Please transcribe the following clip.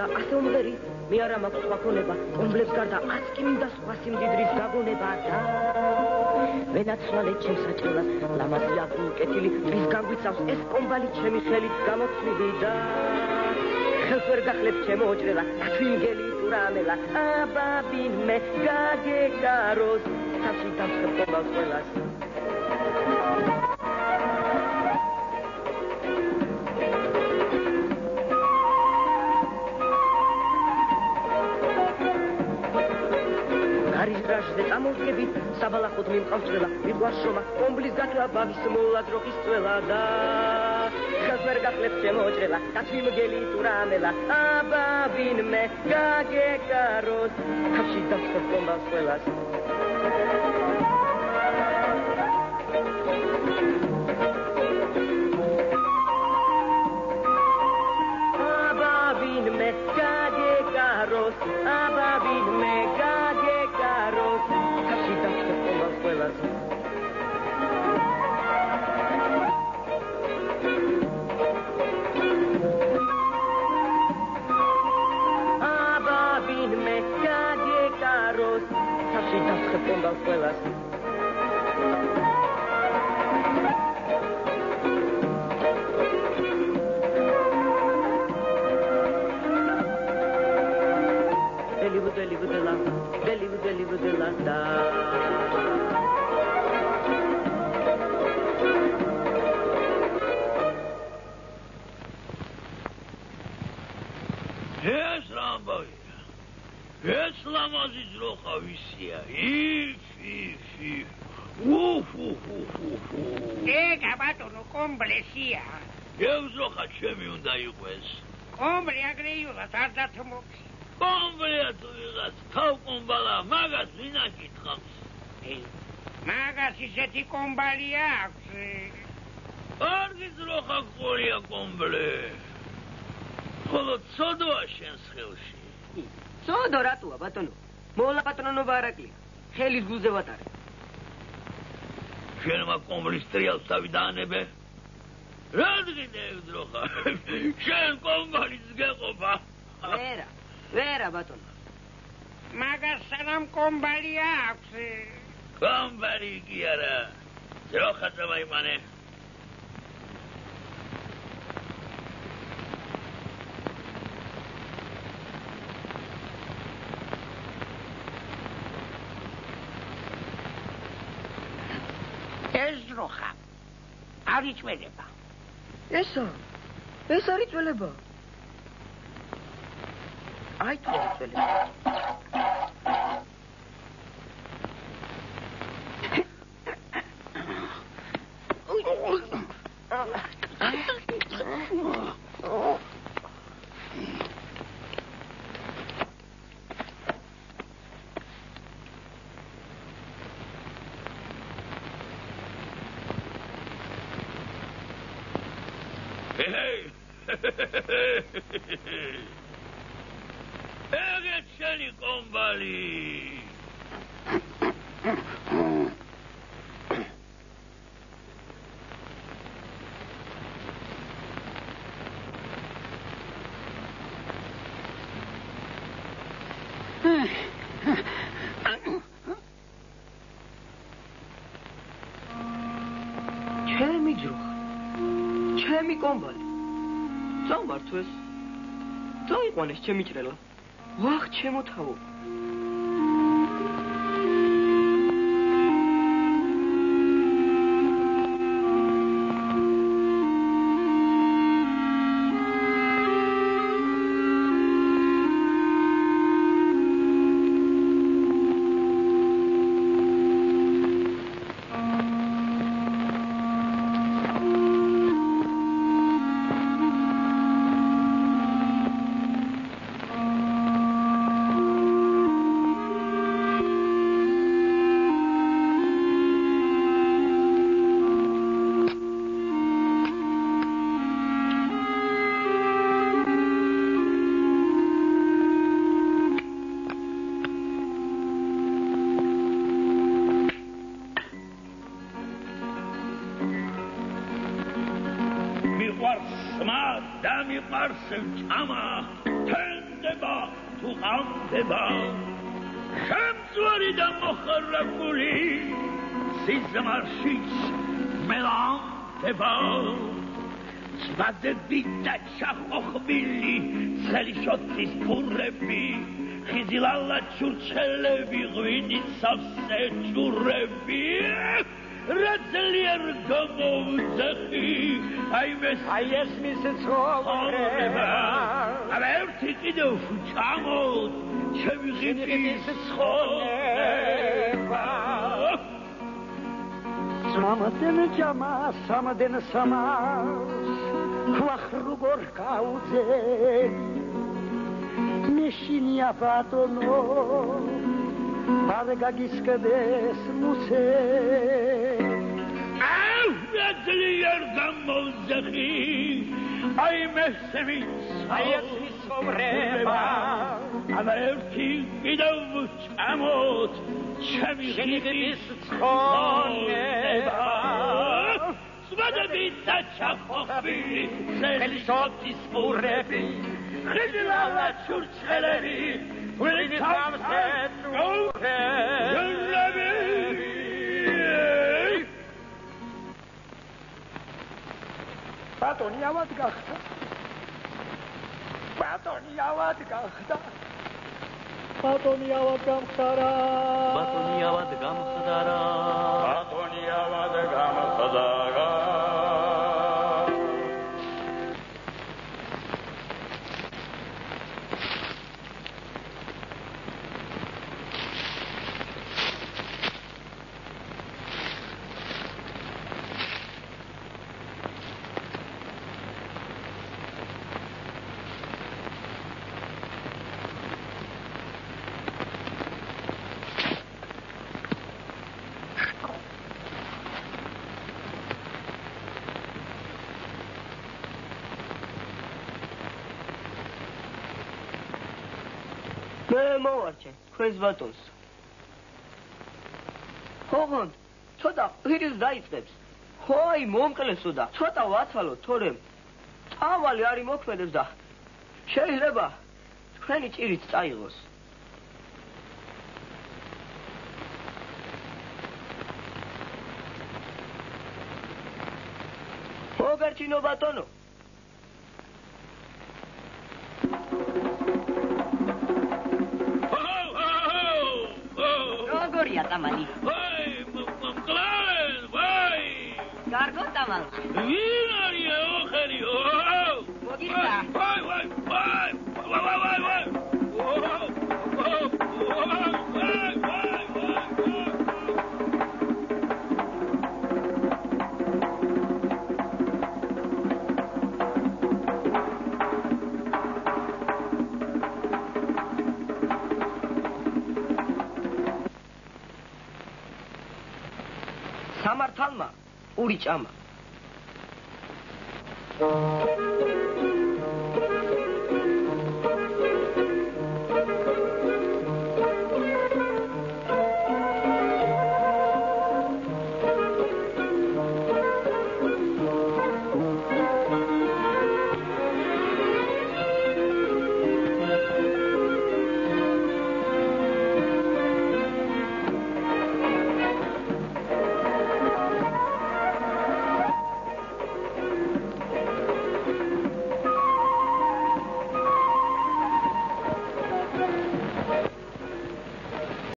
და ასე უმღერი, მე არა მაქვს სხვა ქონება, კომბლებს გარდა ას კი მინდა სხვა სიმდიდრის გაგონება და ვენაცვალე ჩემს საჭრელას, ლამაზია გულკეთილი, რის განგვიცავს ეს კომბალი ჩემი ხელით გამოცვლილი და ხელს ვერ გახლებს ჩემო ოჭრელა, თვინგელი თუ რამელა, აბა ვინმე გაგეკაროს, თავში დამსხებ კომბალს ყველას. რაშზე წამოვდგები, საბალახოდ მიმყავს წველა, მიყვარს შრომა, კომბლის გათლა, ბავის მოვლად როხის წველა და ხელს ვერ გახლებს ჩემო ოჭრელა, დათვიმგელი თუ რამელა, აბა ვინმე გაგეკაროს, თავში დავსხებ კომბალს ყველას. აბა ვინმე გაგეკაროს, აბა ვინმე გაგეკაროს, თავში დავსხებ კომბალს ყველას. აბა ვინმე გაგეკაროს, თავში დავსხებ კომბალს ყველას. ეს რამბავია, ეს ლამაზი ძროხა ვისია, ეგა ბატონო კომბლესია. ეგ ძროხა ჩემი უნდა იყოს. კომბლე აგრეიულად არ დათმობს. კომბლეა თუ ვიღაც თავკომბალა, მაგას ვინ აკითხავს? მაგას ისეთი კომბალი აქვს. კარგი ძროხა ყოლია კომბლე. ხოლო ცოდოა შენს ხელში. ცოდო რატოა ბატონო? მოულა პატრონობა არაკლია. ხელის გულზე ვატარე. შენმა კომბლის ტრიალს თავი დაანებე. რადგან ეგ ძროხა? შენ კომბალის გეყოფა. ვერა ბატონო. მაგას სანამ კომბალი აქვს. კომბალი კი არა. ძროხა წამაიმანე. ეს ძროხა არ იწველება. ეს არ იწველება. აი თუ არ იწველება. ეგეც შენი კომბალი. ჩემი ძროხა, ჩემი კომბალი. წამართვეს. წაიყვანეს ჩემი ჭრელა. ვახ, ჩემო თავო. მიყვარს სმა და მიყვარს ჭამა, თენ ხდება თუ ყავდება შემწვარი და მოხარებული სიზმარშიც მელანდება ცვადები და ჩახოხბილი ხელიშოთის პურები ხიზილალა ჩურჩელები ღვინით სავსე ჩურები რაცლიერ გამოვძახი აი ეს მისი ცხოვრება აბა ერთი კიდევ ჩამოთ ჩემი ღირსის ცხოვრება სამადენ ჯამა სამადენ სამას ვახ როგორ გაუძე მეშინია ბატონო არ გაგისკდეს მუსე რაცლიერ გამოვძახი აი მესმის ცხოვრება აბა ერთი კიდევ ჩამოთ ჩემი ღირსის ცხოვრება ცვადები და ჩახოხბილი ხელიშოთის პურები ხიზილალა ჩურჩელები ღვინით სავსე ჩურები ბატონი ავად გახდა ბატონი ავად გამხდარა ბატონი ავად გამხდარა მოვარჩენ თქვენს ბატონს ოღონდ ცოტა პირის დაიწყებს ხო აი მომკლესო და ცოტა ვაცვალოთ თორემ წავალი არ იმოქმედებს და შეიძლება თქვენი ჭირიც წაიღოს მოგერჩინო ბატონო Tamali. Vai, Mklaren, vai! Gargo tamal. Vinaria, ojerio. Mogista. Vai. სამართალმა პური ჭამა